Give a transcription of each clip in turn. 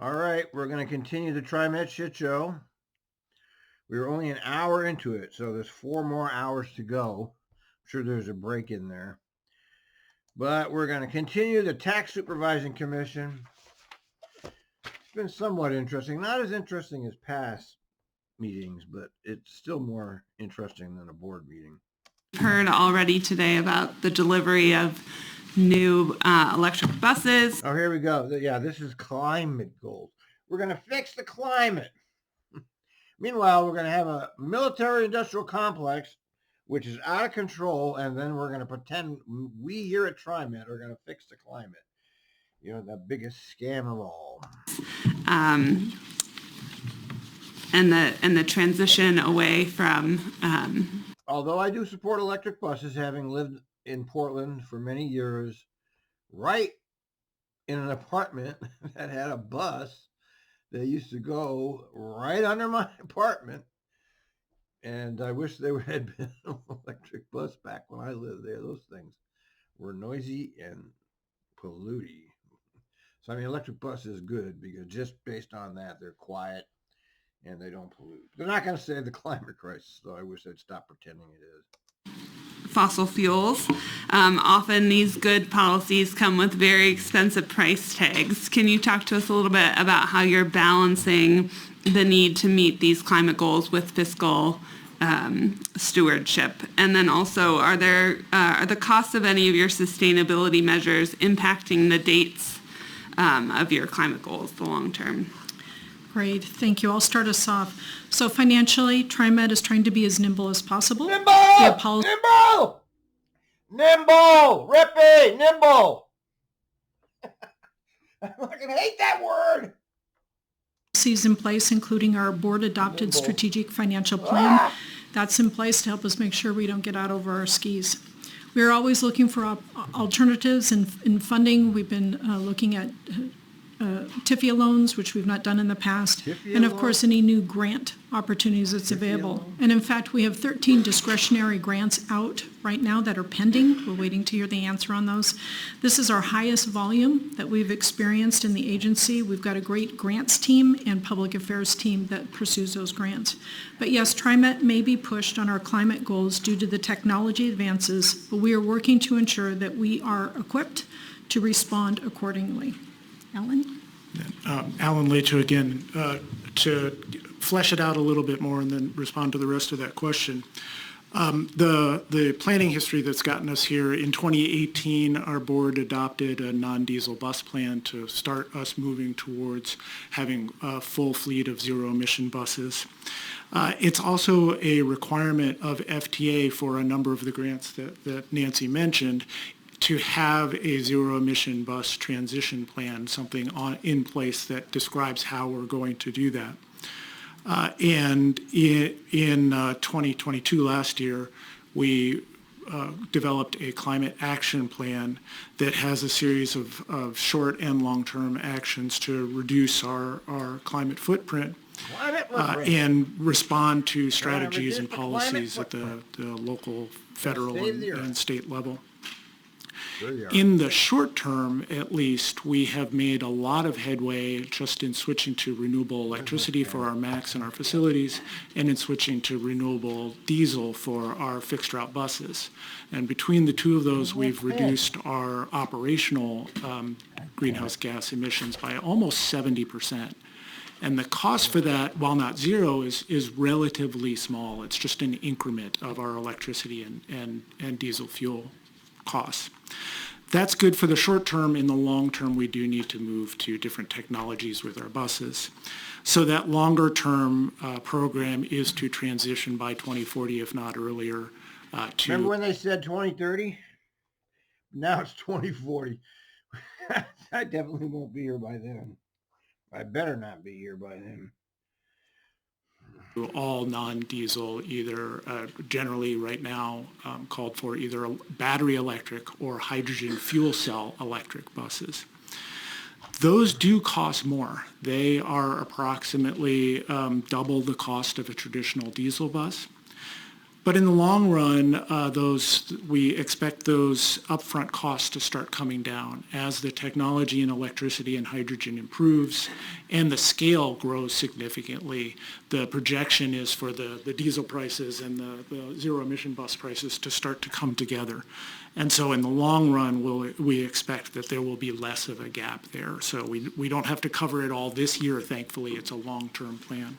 All right, we're going to continue the TriMet shit show. We were only an hour into it, so there's 4 more hours to go. I'm sure there's a break in there. But we're going to continue the Tax Supervising Commission. It's been somewhat interesting. Not as interesting as past meetings, but it's still more interesting than a board meeting. Heard already today about the delivery of new electric buses. Oh, here we go. Yeah, this is climate goals. We're going to fix the climate. Meanwhile, we're going to have a military industrial complex, which is out of control, and then we're going to pretend we here at TriMet are going to fix the climate. You know, the biggest scam of all. And the transition away from. Although I do support electric buses, having lived in Portland for many years, right in an apartment that had a bus that used to go right under my apartment. And I wish there had been an electric bus back when I lived there. Those things were noisy and polluting. So, I mean, electric bus is good because just based on that, they're quiet and they don't pollute. They're not going to save the climate crisis, though. I wish they'd stop pretending it is. Fossil fuels. Often these good policies come with very expensive price tags. Can you talk to us a little bit about how you're balancing the need to meet these climate goals with fiscal stewardship? And then also, are the costs of any of your sustainability measures impacting the dates of your climate goals, the long term? Great, thank you. I'll start us off. So financially, TriMet is trying to be as nimble as possible. Nimble! Nimble! Nimble! Rippy! Nimble! I fucking hate that word! Policies in place, including our board-adopted strategic financial plan. That's in place to help us make sure we don't get out over our skis. We are always looking for alternatives in funding. We've been looking at TIFIA loans, which we've not done in the past, and of course any new grant opportunities that's available. And in fact, we have 13 discretionary grants out right now that are pending. We're waiting to hear the answer on those. This is our highest volume that we've experienced in the agency. We've got a great grants team and public affairs team that pursues those grants. But yes, TriMet may be pushed on our climate goals due to the technology advances, but we are working to ensure that we are equipped to respond accordingly. Alan? Alan Lecho again. To flesh it out a little bit more and then respond to the rest of that question. The planning history that's gotten us here, in 2018, our board adopted a non-diesel bus plan to start us moving towards having a full fleet of zero-emission buses. It's also a requirement of FTA for a number of the grants that Nancy mentioned, to have a zero-emission bus transition plan, something in place that describes how we're going to do that. And in 2022, last year, we developed a climate action plan that has a series of short and long-term actions to reduce our climate footprint. And respond to strategies and policies at the local, federal, and state level. In the short term, at least, we have made a lot of headway just in switching to renewable electricity for our MACs and our facilities, and in switching to renewable diesel for our fixed route buses. And between the two of those, we've reduced our operational greenhouse gas emissions by almost 70%. And the cost for that, while not zero, is relatively small. It's just an increment of our electricity and diesel fuel costs. That's good for the short term. In the long term, we do need to move to different technologies with our buses. So that longer term program is to transition by 2040, if not earlier. Remember when they said 2030? Now it's 2040. I definitely won't be here by then. I better not be here by then. All non-diesel, either generally right now called for either battery electric or hydrogen fuel cell electric buses. Those do cost more. They are approximately double the cost of a traditional diesel bus. But in the long run, we expect those upfront costs to start coming down as the technology in electricity and hydrogen improves and the scale grows significantly. The projection is for the diesel prices and the zero emission bus prices to start to come together. And so in the long run, we expect that there will be less of a gap there. So we don't have to cover it all this year, thankfully. It's a long-term plan.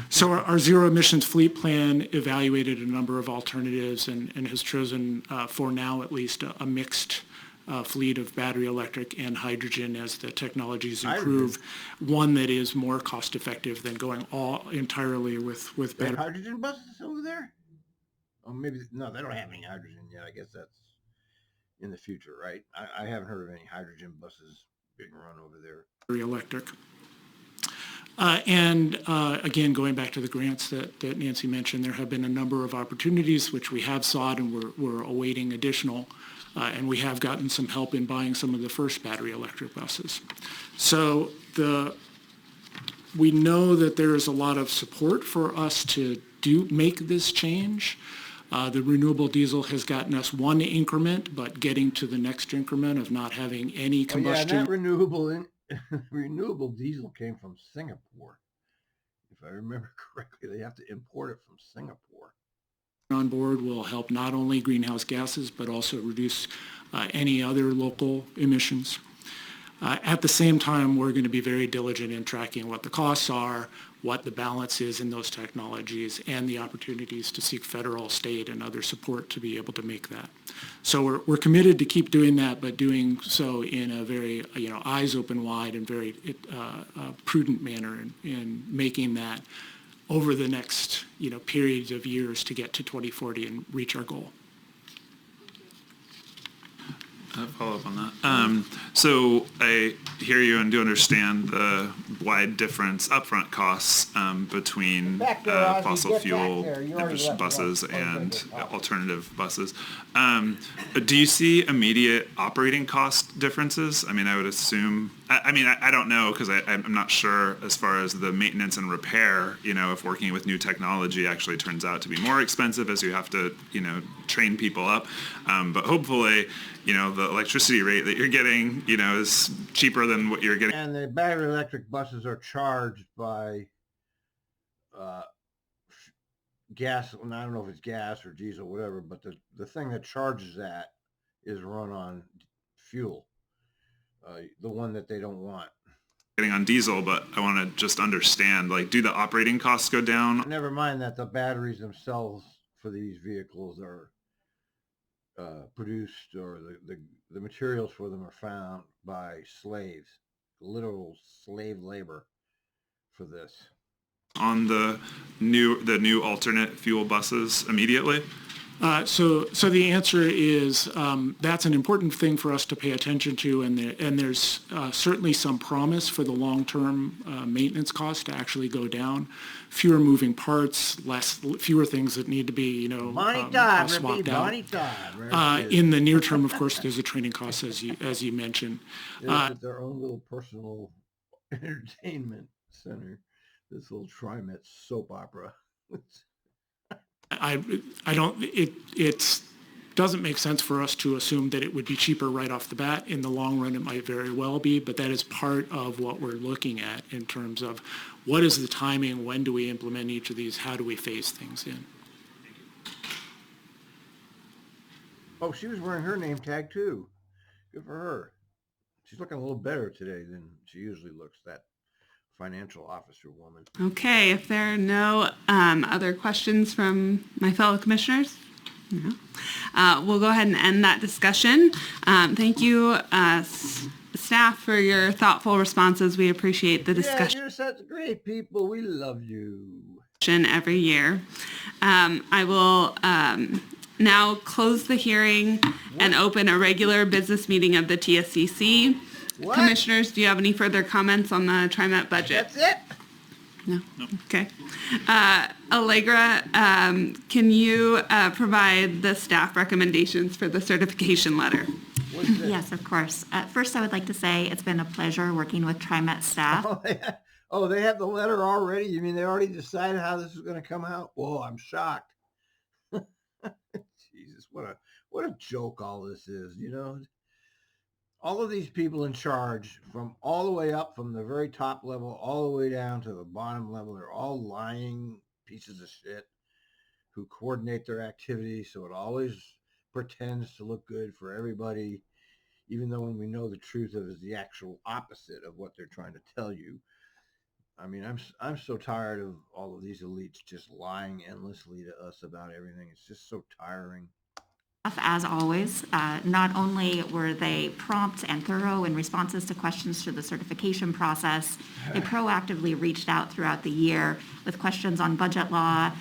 So our zero emissions fleet plan evaluated a number of alternatives and has chosen, for now at least, a mixed fleet of battery electric and hydrogen as the technologies improve. One that is more cost effective than going all entirely with battery. Hydrogen buses over there? Oh, maybe, no, they don't have any hydrogen yet. I guess that's in the future, right? I haven't heard of any hydrogen buses being run over there. Battery electric. Again, going back to the grants that Nancy mentioned, there have been a number of opportunities which we have sought and we're awaiting additional, and we have gotten some help in buying some of the first battery electric buses. So we know that there is a lot of support for us to make this change. The renewable diesel has gotten us one increment, but getting to the next increment of not having any combustion. Yeah, that renewable diesel came from Singapore. If I remember correctly, they have to import it from Singapore. On board will help not only greenhouse gases, but also reduce any other local emissions. At the same time, we're going to be very diligent in tracking what the costs are, what the balance is in those technologies, and the opportunities to seek federal, state, and other support to be able to make that. So we're committed to keep doing that, but doing so in a very eyes open wide and very prudent manner in making that over the next periods of years to get to 2040 and reach our goal. Follow up on that. So I hear you and do understand the wide difference upfront costs between fossil fuel buses and alternative buses. Do you see immediate operating cost differences? I mean, I would assume. I don't know because I'm not sure as far as the maintenance and repair. If working with new technology actually turns out to be more expensive as you have to train people up. But hopefully, the electricity rate that you're getting, is cheaper than what you're getting. And the battery electric buses are charged by gas. And I don't know if it's gas or diesel, whatever, but the thing that charges that is run on fuel, the one that they don't want. Getting on diesel, but I want to just understand, do the operating costs go down? Never mind that the batteries themselves for these vehicles are produced, or the materials for them are found by slaves, literal slave labor for this. On the new alternate fuel buses immediately? So the answer is that's an important thing for us to pay attention to, and there's certainly some promise for the long-term maintenance cost to actually go down. Fewer moving parts, fewer things that need to be swapped out. In the near term, of course, there's a training cost as you mentioned. Their own little personal entertainment center. This little TRIMET soap opera. It doesn't make sense for us to assume that it would be cheaper right off the bat. In the long run, it might very well be, but that is part of what we're looking at in terms of what is the timing, when do we implement each of these, how do we phase things in. Oh, she was wearing her name tag too. Good for her. She's looking a little better today than she usually looks, that financial officer woman. Okay, if there are no other questions from my fellow commissioners, no. We'll go ahead and end that discussion. Thank you, staff, for your thoughtful responses. We appreciate the discussion. Yeah, you're such great people. We love you. Every year. I will now close the hearing and open a regular business meeting of the TSCC. What? Commissioners, do you have any further comments on the TRIMET budget? That's it? No? Okay. Allegra, can you provide the staff recommendations for the certification letter? Yes, of course. First, I would like to say it's been a pleasure working with TRIMET staff. They have the letter already? You mean they already decided how this is going to come out? Whoa, I'm shocked. Jesus, what a joke all this is, all of these people in charge, from all the way up from the very top level all the way down to the bottom level, they're all lying pieces of shit who coordinate their activities so it always pretends to look good for everybody, even though when we know the truth of it is the actual opposite of what they're trying to tell you. I mean, I'm so tired of all of these elites just lying endlessly to us about everything. It's just so tiring. As always, not only were they prompt and thorough in responses to questions through the certification process, they proactively reached out throughout the year with questions on budget law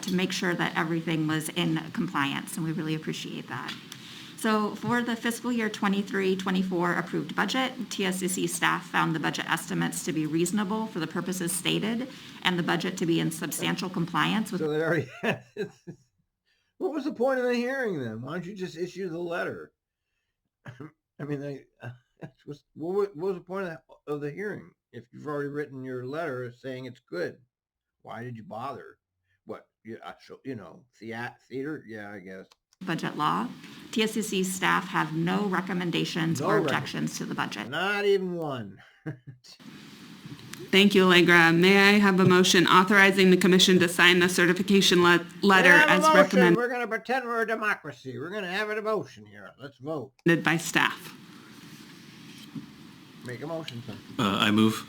to make sure that everything was in compliance, and we really appreciate that. So for the fiscal year 23-24 approved budget, TSCC staff found the budget estimates to be reasonable for the purposes stated and the budget to be in substantial compliance with. So they already had it. What was the point of the hearing then? Why don't you just issue the letter? I mean, what was the point of the hearing? If you've already written your letter saying it's good, why did you bother? What, theater? Yeah, I guess. Budget law. TSCC staff have no recommendations or objections to the budget. Not even one. Thank you, Allegra. May I have a motion authorizing the commission to sign the certification letter as recommended? We're going to pretend we're a democracy. We're going to have a motion here. Let's vote. By staff. Make a motion. I move.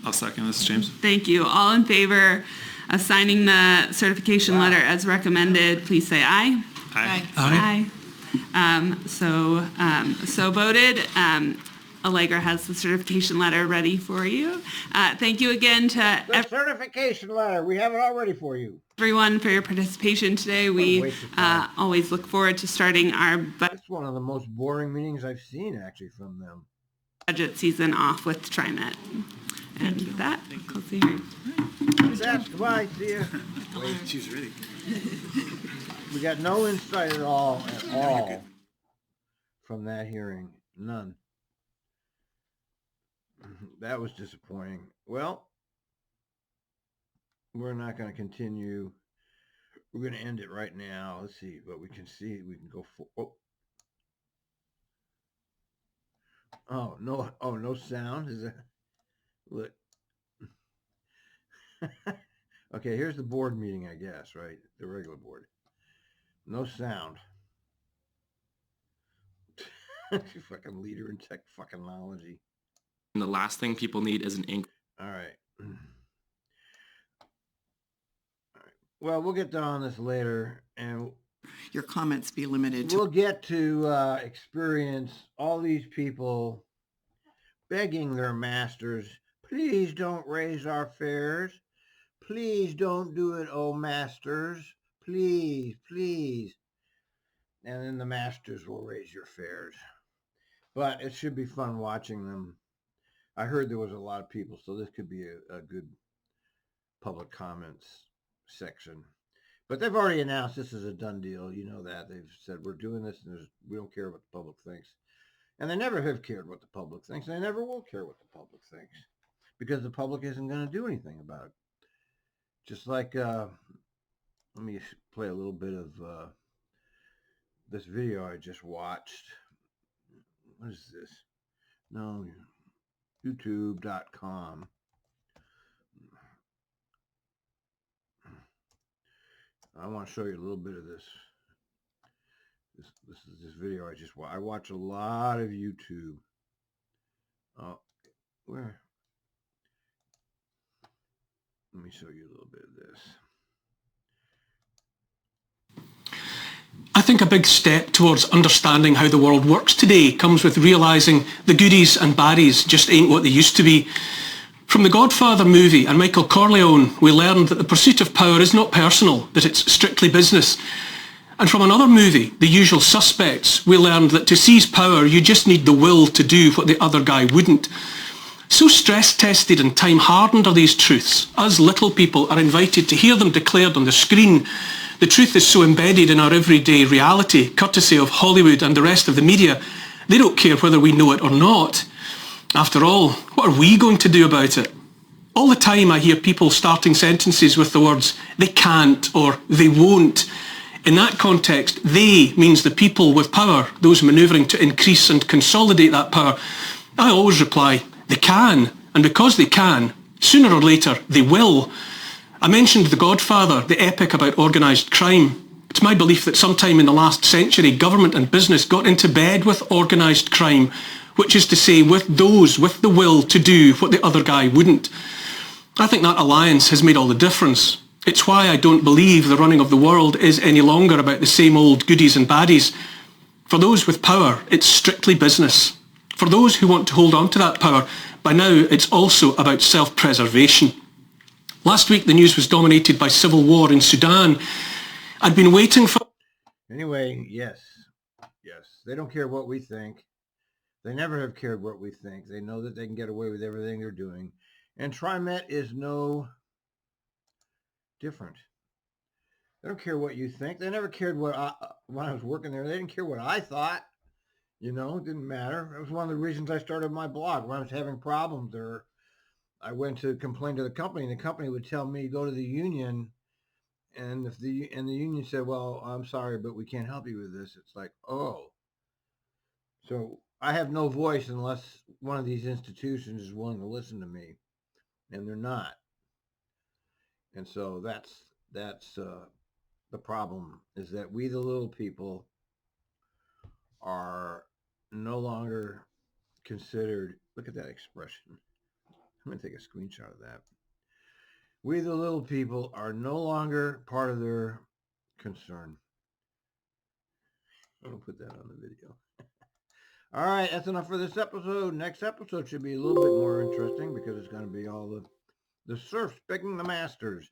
I'll second this, James. Thank you. All in favor of signing the certification letter as recommended, please say aye. Aye. Aye. So voted. Allegra has the certification letter ready for you. Thank you again to the certification letter. We have it all ready for you. Everyone for your participation today. We always look forward to starting our It's one of the most boring meetings I've seen, actually, from them. Budget season off with TRIMET. And with that, close the hearing. That's goodbye. See you. Wait, she's ready. We got no insight at all from that hearing. None. That was disappointing. Well, we're not going to continue. We're going to end it right now. Let's see, but we can go for. Oh no! Oh, no sound. Is that? Look. Okay, here's the board meeting, I guess, right? The regular board. No sound. Fucking leader in technology. And the last thing people need is an ink. All right. Well, we'll get down on this later, and your comments be limited to. We'll get to experience all these people begging their masters, please don't raise our fares. Please don't do it, oh masters. Please, please. And then the masters will raise your fares. But it should be fun watching them. I heard there was a lot of people, so this could be a good public comments section. But they've already announced this is a done deal. You know that. They've said we're doing this, and we don't care what the public thinks. And they never have cared what the public thinks. They never will care what the public thinks, because the public isn't going to do anything about it. Just like, let me play a little bit of this video I just watched. What is this? No, YouTube.com. I want to show you a little bit of this. This is this video I just watched. I watch a lot of YouTube. Where? Let me show you a little bit of this. I think a big step towards understanding how the world works today comes with realising the goodies and baddies just ain't what they used to be. From the Godfather movie and Michael Corleone, we learned that the pursuit of power is not personal, that it's strictly business. And from another movie, The Usual Suspects, we learned that to seize power, you just need the will to do what the other guy wouldn't. So stress-tested and time-hardened are these truths, us little people are invited to hear them declared on the screen. The truth is so embedded in our everyday reality, courtesy of Hollywood and the rest of the media, they don't care whether we know it or not. After all, what are we going to do about it? All the time I hear people starting sentences with the words, they can't or they won't. In that context, they means the people with power, those manoeuvring to increase and consolidate that power. I always reply, they can, and because they can, sooner or later they will. I mentioned The Godfather, the epic about organised crime. It's my belief that sometime in the last century, government and business got into bed with organised crime, which is to say with those with the will to do what the other guy wouldn't. I think that alliance has made all the difference. It's why I don't believe the running of the world is any longer about the same old goodies and baddies. For those with power, it's strictly business. For those who want to hold on to that power, by now it's also about self-preservation. Last week the news was dominated by civil war in Sudan. I'd been waiting for... Anyway, yes. They don't care what we think. They never have cared what we think. They know that they can get away with everything they're doing. And TRIMET is no different. They don't care what you think. They never cared when I was working there. They didn't care what I thought. It didn't matter. It was one of the reasons I started my blog. When I was having problems there, I went to complain to the company, and the company would tell me, go to the union. And the union said, well, I'm sorry, but we can't help you with this. It's like, oh. So I have no voice unless one of these institutions is willing to listen to me. And they're not. And so that's the problem, is that we, the little people, are no longer considered. Look at that expression. I'm going to take a screenshot of that. We, the little people, are no longer part of their concern. I'm going to put that on the video. All right, that's enough for this episode. Next episode should be a little bit more interesting because it's going to be all the serfs begging the masters.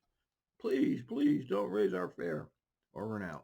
Please don't raise our fare. Over and out.